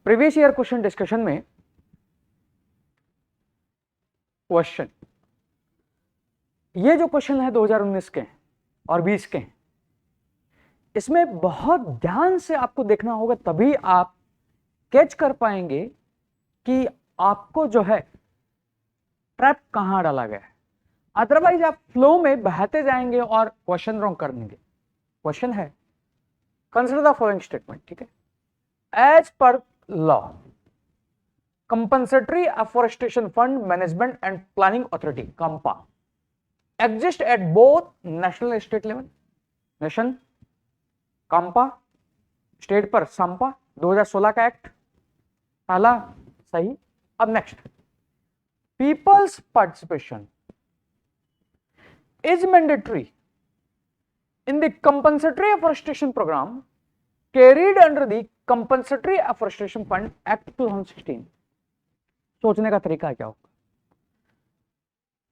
Previous year question discussion में question, ये जो क्वेश्चन है 2019 के और 20 के, इसमें बहुत ध्यान से आपको देखना होगा, तभी आप कैच कर पाएंगे कि आपको जो है ट्रैप कहां डाला गया है। अदरवाइज आप फ्लो में बहते जाएंगे और क्वेश्चन रॉन्ग कर देंगे। क्वेश्चन है, कंसिडर द फॉलोइंग स्टेटमेंट, ठीक है। एज पर law, compensatory afforestation fund management and planning authority CAMPA exist at both national state level. Nation CAMPA, state पर संपा, 2016 का एक्ट, पहला सही। अब next, people's participation is mandatory in the compensatory afforestation program carried under the compensatory afforestation fund act 2016। सोचने का तरीका क्या होगा?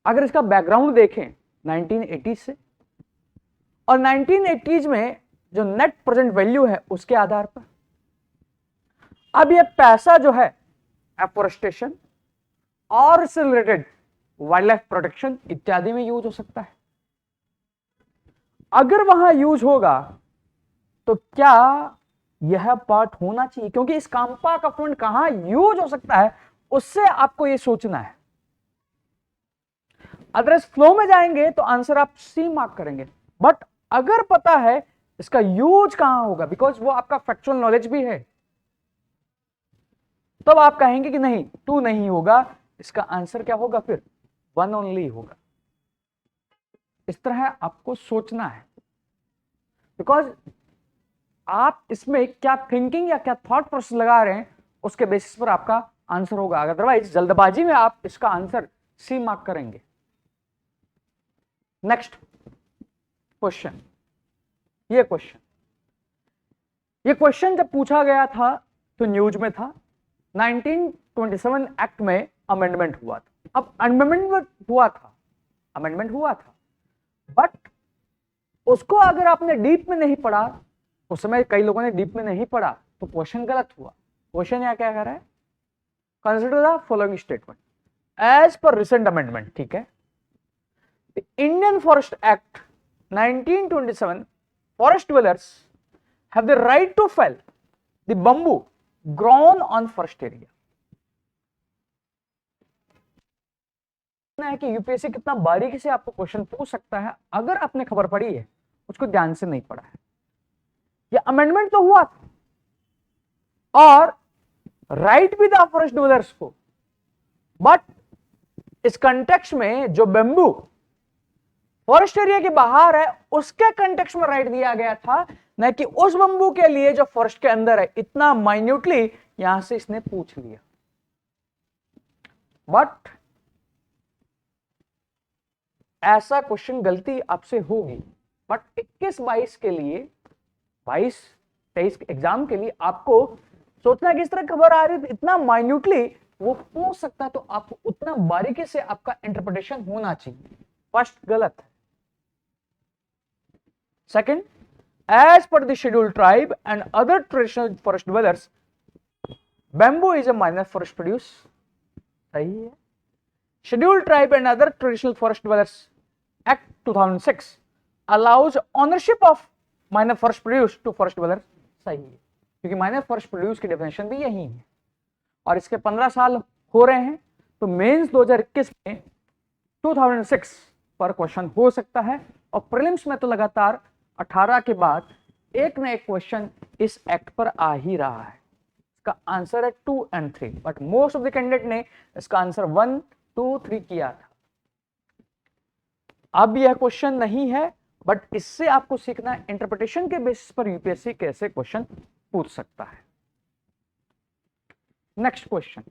अगर इसका बैकग्राउंड देखें 1980 से, और 1980s में जो नेट प्रेजेंट वैल्यू है उसके आधार पर अब यह पैसा जो है एफोरेस्टेशन और इससे रिलेटेड वाइल्ड लाइफ प्रोटेक्शन इत्यादि में यूज हो सकता है। अगर वहां यूज होगा तो क्या यह पार्ट होना चाहिए? क्योंकि इस कांपा का फंड कहां यूज हो सकता है उससे आपको यह सोचना है। अदरवाइज फ्लो में जाएंगे तो आंसर आप सी मार्क करेंगे, बट अगर पता है इसका यूज कहां होगा, बिकॉज वो आपका फैक्चुअल नॉलेज भी है, तब आप कहेंगे कि नहीं 2 नहीं होगा, इसका आंसर क्या होगा? फिर 1 ओनली होगा। इस तरह आपको सोचना है, बिकॉज आप इसमें क्या थिंकिंग या क्या थॉट प्रोसेस लगा रहे हैं उसके बेसिस पर आपका आंसर होगा। अदरवाइज जल्दबाजी में आप इसका आंसर सी मार्क करेंगे। नेक्स्ट क्वेश्चन, ये क्वेश्चन जब पूछा गया था तो न्यूज में था। 1927 एक्ट में अमेंडमेंट हुआ था। अब अमेंडमेंट हुआ था, बट उसको अगर आपने डीप में नहीं पढ़ा, उस समय कई लोगों ने डीप में नहीं पढ़ा, तो क्वेश्चन गलत हुआ। क्वेश्चन यहाँ क्या कर रहा है? Consider the following statement as per recent amendment, ठीक है। The Indian forest act 1927, forest dwellers have the right to fell the bamboo grown on forest area। है कि यूपीएससी कितना बारीकी से आपको क्वेश्चन पूछ सकता है अगर आपने खबर पढ़ी है, उसको ध्यान से नहीं पढ़ा है। ये अमेंडमेंट तो हुआ था और राइट भी था फॉरेस्ट डीलर्स को, बट इस कंटेक्स्ट में जो बेम्बू फॉरेस्ट एरिया के बाहर है उसके कंटेक्स्ट में राइट दिया गया था, न कि उस बंबू के लिए जो फॉरेस्ट के अंदर है। इतना माइन्यूटली यहां से इसने पूछ लिया। बट ऐसा क्वेश्चन गलती आपसे होगी, बट 21-22 के लिए, 22-23 एग्जाम के लिए आपको सोचना है कि इस तरह खबर आ रही है, इतना माइन्यूटली वो पूछ सकता है, तो आपको उतना बारीकी से आपका इंटरप्रिटेशन होना चाहिए। फर्स्ट गलत है। Second, as per the scheduled tribe and other traditional forest dwellers, bamboo is a minor forest produce, सही है। Scheduled tribe and other traditional forest dwellers Act 2006 allows ownership of minor forest produce to forest dwellers, सही है, क्योंकि minor forest produce की definition भी यही है। और इसके 15 साल हो रहे हैं, तो मेंस 2021 में 2006 पर क्वेश्चन हो सकता है, और प्रीलिम्स में तो लगातार 18 के बाद एक न एक क्वेश्चन इस एक्ट पर आ ही रहा है। इसका आंसर है 2 और 3, but most of the candidate ने इसका आंसर 1, 2, 3 किया था। अब यह क्वेश्चन नहीं है, बट इससे आपको सीखना है इंटरप्रिटेशन के बेसिस पर यूपीएससी कैसे क्वेश्चन पूछ सकता है। Next question,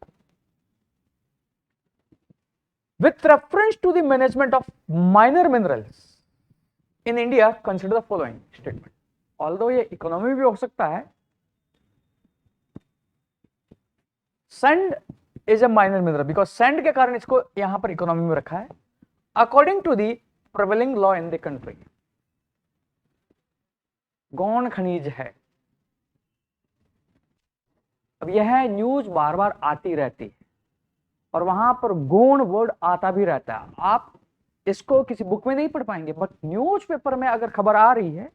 with reference to the management of minor minerals in India consider the following statement. Although ये इकोनॉमी भी हो सकता है, sand is a minor mineral, because sand के कारण इसको यहां पर इकोनॉमी में रखा है। According to the prevailing law in the country, गौण खनिज है, अब यह न्यूज बार बार आती रहती है और वहां पर गौण वर्ड आता भी रहता है। आप इसको किसी बुक में नहीं पढ़ पाएंगे, बट न्यूज़पेपर में अगर खबर आ रही है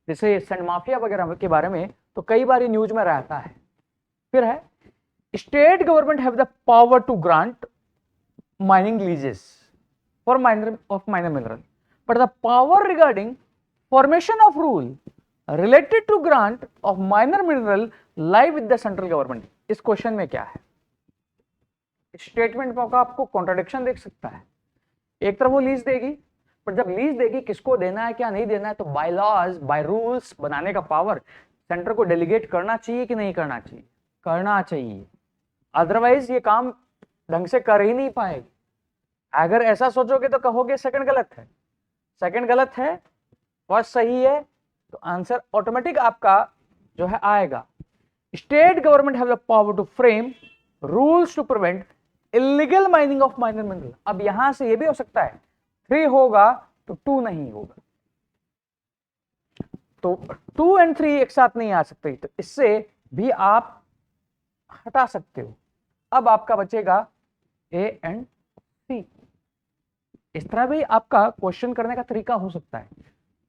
जैसे सैंड माफिया वगैरह के बारे में, तो कई बार ये न्यूज में रहता है। फिर है state government have the power to grant mining leases for minor mineral, but the power regarding formation of rule related to grant of minor mineral lie with the central government. इस question में क्या है, statement का आपको contradiction देख सकता है। एक तरफ वो लीज देगी, पर जब लीज देगी किसको देना है क्या नहीं देना है, तो बाय लॉज बाय रूल्स बनाने का पावर सेंटर को डेलीगेट करना चाहिए कि नहीं करना चाहिए, करना चाहिए। अदरवाइज ये काम ढंग से कर ही नहीं पाएगी। अगर ऐसा सोचोगे तो कहोगे सेकंड गलत है, सेकंड गलत है, फर्स्ट सही है, तो आंसर ऑटोमेटिक आपका जो है आएगा। State government have the power to frame rules to prevent illegal mining of minor mineral. अब यहां से ये भी हो सकता है 3 होगा तो 2 नहीं होगा, तो 2 और 3 एक साथ नहीं आ सकते, तो इससे भी आप हटा सकते हो। अब आपका बचेगा A एंड C। इस तरह भी आपका क्वेश्चन करने का तरीका हो सकता है,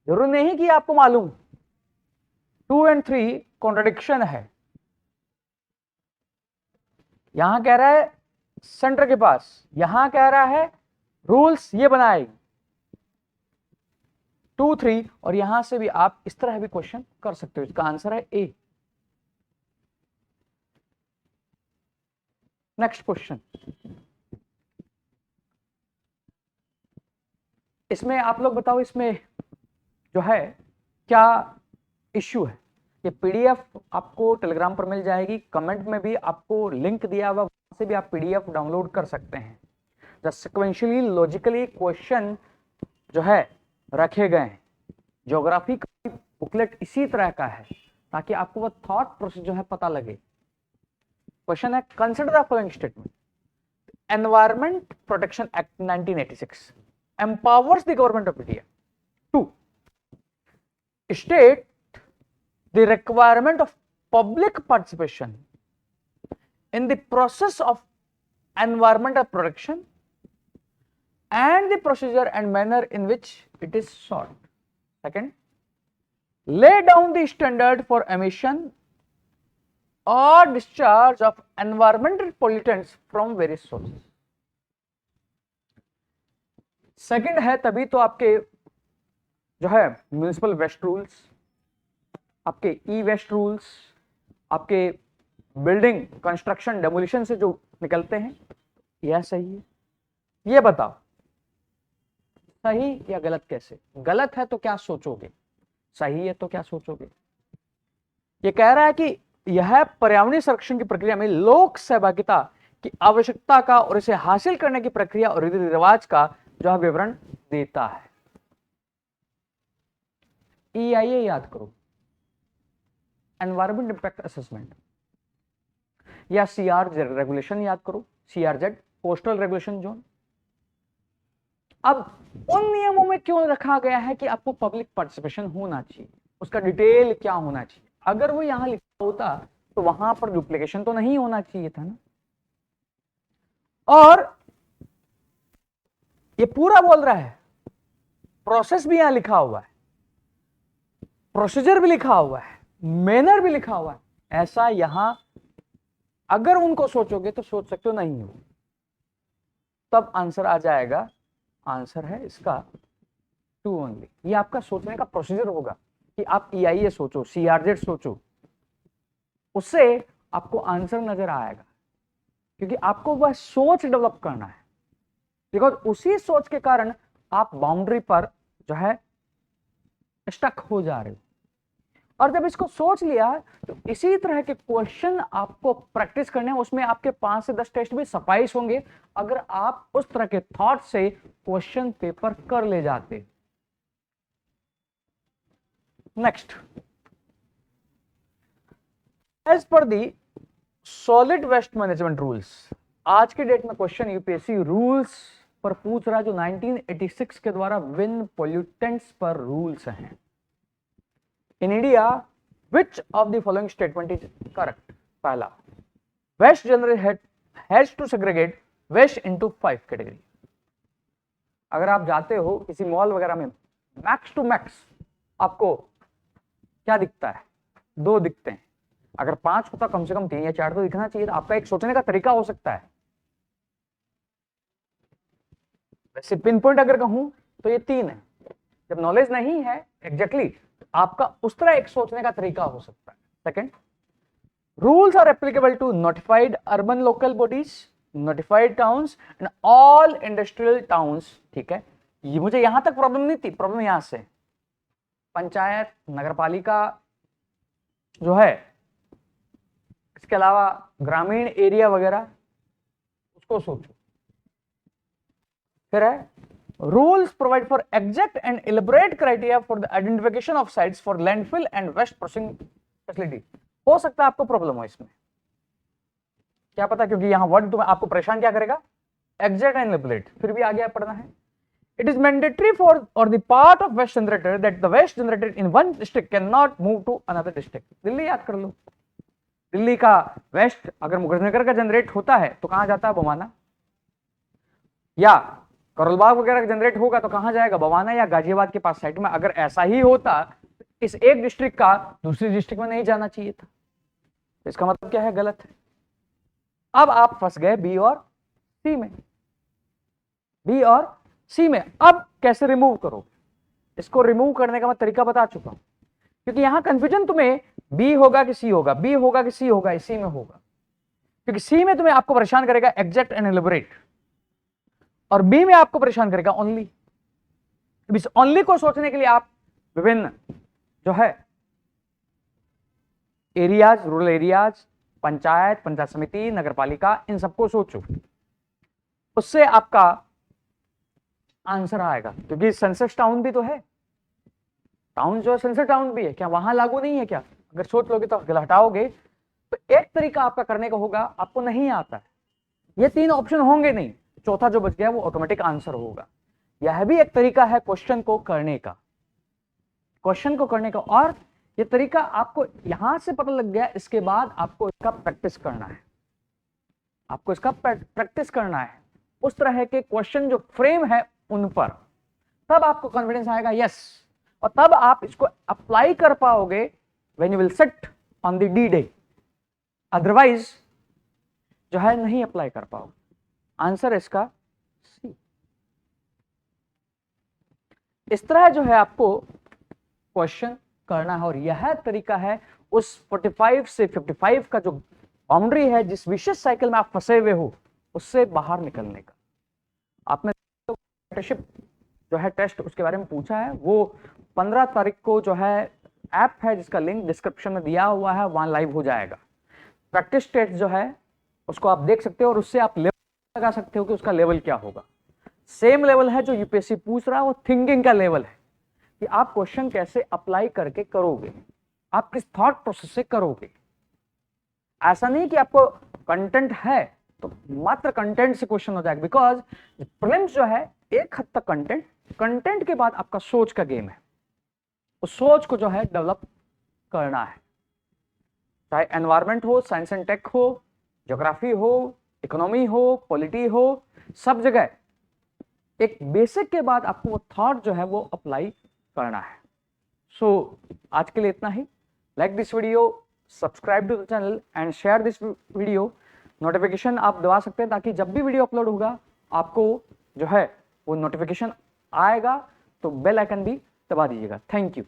जरूर नहीं कि आपको मालूम 2 और 3 कॉन्ट्रडिक्शन है। यहां कह रहा है सेंटर के पास, यहां कह रहा है रूल्स ये बनाएगी 2, 3, और यहां से भी आप इस तरह भी क्वेश्चन कर सकते हो। इसका आंसर है ए। नेक्स्ट क्वेश्चन, इसमें आप लोग बताओ, इसमें जो है क्या इश्यू है। ये पीडीएफ आपको टेलीग्राम पर मिल जाएगी, कमेंट में भी आपको लिंक दिया हुआ, वहां से भी आप पीडीएफ डाउनलोड कर सकते हैं। द सिक्वेंशियली लॉजिकली क्वेश्चन जो है रखे गए हैं। ज्योग्राफी का बुकलेट इसी तरह का है ताकि आपको वो थॉट प्रोसेस जो है पता लगे। क्वेश्चन है consider the following statement, environment protection act 1986 empowers the government of India to state the requirement of public participation in the process of environmental protection and the procedure and manner in which it is sought. Second, lay down the standard for emission or discharge of environmental pollutants from various sources. Second है तभी तो आपके जो है municipal waste rules, आपके ई waste rules, आपके building construction demolition से जो निकलते हैं, यह सही है। ये बताओ सही या गलत कैसे? गलत है तो क्या सोचोगे, सही है तो क्या सोचोगे? ये कह रहा है कि यह पर्यावरणीय संरक्षण की प्रक्रिया में लोक सहभागिता की आवश्यकता का और इसे हासिल करने की प्रक्रिया और रीति रिवाज का जो है विवरण देता है। EIA याद करो, एनवायरमेंट इंपैक्ट असेसमेंट, या CR रेगुलेशन याद करो, CRZ कोस्टल रेगुलेशन जोन। अब उन नियमों में क्यों रखा गया है कि आपको पब्लिक पार्टिसिपेशन होना चाहिए, उसका डिटेल क्या होना चाहिए। अगर वो यहां लिखा होता तो वहां पर डुप्लीकेशन तो नहीं होना चाहिए था ना। और ये पूरा बोल रहा है, प्रोसेस भी यहां लिखा हुआ है, प्रोसीजर भी लिखा हुआ है, मैनर भी लिखा हुआ है। ऐसा यहां अगर उनको सोचोगे तो सोच सकते हो नहीं हो, तब आंसर आ जाएगा। आंसर है इसका 2 ओनली। ये आपका सोचने का प्रोसीजर होगा कि आप EIA सोचो, CRZ सोचो, उससे आपको आंसर नजर आएगा, क्योंकि आपको वह सोच डेवलप करना है। बिकॉज उसी सोच के कारण आप बाउंड्री पर जो है स्टक हो जा रहे हो। और जब इसको सोच लिया तो इसी तरह के क्वेश्चन आपको प्रैक्टिस करने हैं, उसमें आपके 5 से 10 टेस्ट भी सफाइस होंगे अगर आप उस तरह के थॉट से क्वेश्चन पेपर कर ले जाते। Next, as per the solid waste management rules, आज के डेट में क्वेश्चन यूपीएससी रूल्स पर पूछ रहा है जो 1986 के द्वारा विन पोल्यूटेंट्स पर रूल्स हैं। In India which of the following statement is correct? पहला, waste generate has to segregate waste into 5 category. अगर आप जाते हो किसी मॉल वगैरह में, मैक्स टू मैक्स आपको क्या दिखता है? 2 दिखते हैं। अगर 5 होता कम से कम 3 या 4 तो दिखना चाहिए। आपका एक सोचने का तरीका हो सकता है। वैसे पिन पॉइंट अगर कहूं तो ये 3 है। जब नॉलेज नहीं है एग्जैक्टली आपका उस तरह एक सोचने का तरीका हो सकता है। Second, rules are applicable to notified urban local bodies, notified towns and all industrial towns. ठीक है, ये मुझे यहां तक प्रॉब्लम नहीं थी, प्रॉब्लम यहां से पंचायत, नगरपालिका जो है, इसके अलावा ग्रामीण एरिया वगैरह, उसको सोचो। फिर है rules provide for exact and elaborate criteria for the identification of sites for landfill and waste processing facility. हो सकता है आपको प्रॉब्लम हो इसमें, क्या पता, क्योंकि यहां वर्ड तुम्हें आपको परेशान क्या करेगा, एग्जैक्ट एंड इलेबोरेट। फिर भी आगे पढ़ना है। It is mandatory for or the part of waste generator that the waste generated in one district cannot move to another district। Delhi याद कर लो, दिल्ली का वेस्ट अगर मुजफ्फरनगर का जनरेट होता है तो कहां जाता है, बवाना, या करोलबाग वगैरह का जनरेट होगा तो कहां जाएगा, बवाना या गाजियाबाद के पास साइड में। अगर ऐसा ही होता इस एक डिस्ट्रिक्ट का दूसरी डिस्ट्रिक्ट में नहीं जाना चाहिए था, इसका मतलब क्या है, गलत है। अब आप फंस गए बी और सी में, बी और सी में। अब कैसे रिमूव करो, इसको रिमूव करने का मैं तरीका बता चुका हूं, क्योंकि यहां कंफ्यूजन तुम्हें बी होगा कि सी होगा, बी होगा कि सी होगा, इसी में होगा। क्योंकि सी में तुम्हें आपको परेशान करेगा एग्जैक्ट एंड इलेबोरेट, और बी में आपको परेशान करेगा ओनली। इस ओनली को सोचने के लिए आप विभिन्न जो है areas, rural areas, panchayat, panchayat समिति, नगरपालिका, इन सबको सोचो, उससे आपका आंसर आएगा। क्योंकि सेंसस टाउन भी तो है, टाउन जो है सेंसस टाउन भी है, क्या वहां लागू नहीं है क्या? अगर सोच लोगे तो हटाओगे तो एक तरीका आपका करने का होगा, आपको नहीं आता है, ये 3 ऑप्शन होंगे नहीं, चौथा जो बच गया वो ऑटोमेटिक आंसर होगा। यह भी एक तरीका है क्वेश्चन को करने का, क्वेश्चन को करने का। और ये तरीका आपको यहां से पता लग गया, इसके बाद आपको इसका प्रैक्टिस करना है, आपको इसका प्रैक्टिस करना है, उस तरह के क्वेश्चन जो फ्रेम है उन पर, तब आपको कॉन्फिडेंस आएगा, यस, और तब आप इसको अप्लाई कर पाओगे when you will sit on the D day. Otherwise जो है नहीं अप्लाई कर पाओगे। आंसर इसका सी। इस तरह जो है आपको क्वेश्चन करना है, और यह तरीका है उस 45 से 55 का जो बाउंड्री है, जिस विशेष साइकिल में आप फंसे हुए हो, उससे बाहर निकलने का। आपने जो है टेस्ट उसके बारे में पूछा है, वो 15 तारीख को जो है ऐप है जिसका लिंक डिस्क्रिप्शन में दिया हुआ है, वहां लाइव हो जाएगा। प्रैक्टिस टेस्ट जो है उसको आप देख सकते हो, और उससे आप लेवल लगा सकते हो कि उसका लेवल क्या होगा। सेम लेवल है जो यूपीएससी पूछ रहा है, वो थिंकिंग का लेवल है कि आप क्वेश्चन कैसे अप्लाई करके करोगे, आप किस थॉट प्रोसेस से करोगे। ऐसा नहीं कि आपको कंटेंट है तो मात्र कंटेंट से क्वेश्चन हो जाएगा, बिकॉज प्रीलिम्स जो है एक हद तक कंटेंट के बाद आपका सोच का गेम है, उस सोच को जो है डेवलप करना है। चाहे एनवायरमेंट हो, साइंस एंड टेक हो, ज्योग्राफी हो, इकोनॉमी हो, पॉलिटी हो, सब जगह एक बेसिक के बाद आपको वो थॉट जो है वो अप्लाई करना है। सो आज के लिए इतना ही। Like this video, subscribe to the channel and share this video. Notification आप दबा सकते हैं ताकि जब भी वीडियो अपलोड होगा आपको जो है वो नोटिफिकेशन आएगा, तो बेल आइकन भी दबा दीजिएगा। Thank you.